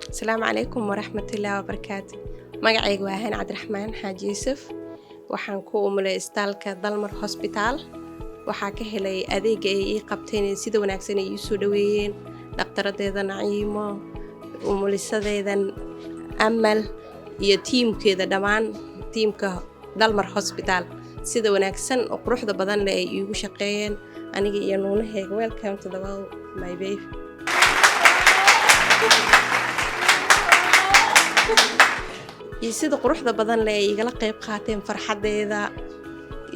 السلام عليكم ورحمة الله وبركاته. مقعيق واهن عبد الرحمن حاج يوسف waxaan ku umulay istaalka Dalmar Hospital waxaa ka helay adeeg ay qabteen sida wanaagsan ay soo dhaweeyeen dhaqtaradeeda Naciimo umulisadeedan Amal iyo tiimkeeda dhamaan tiimka Dalmar Hospital sida wanaagsan oo quruxda badan leh ay igu shaqeeyeen aniga iyo nuunaheega welcome to the world my baby sida quruxda badan leh ay igala qayb qaateen farxadeeda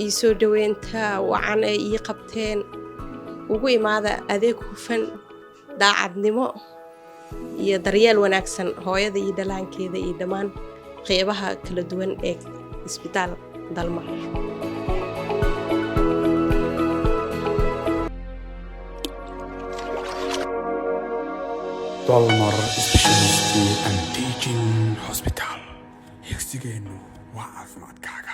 iyo soo dhaweynta wacan ay ii qabteen ugu imaada adeeg hufan daacadnimo iyo daryeel wanaagsan hooyada iyo dhalaankeeda iyo dhamaan qeybaha kala duwan ee isbitaal Dalmar Dalmar Specialty and Teaching Hospital. يكسجينو وعافمات كاغا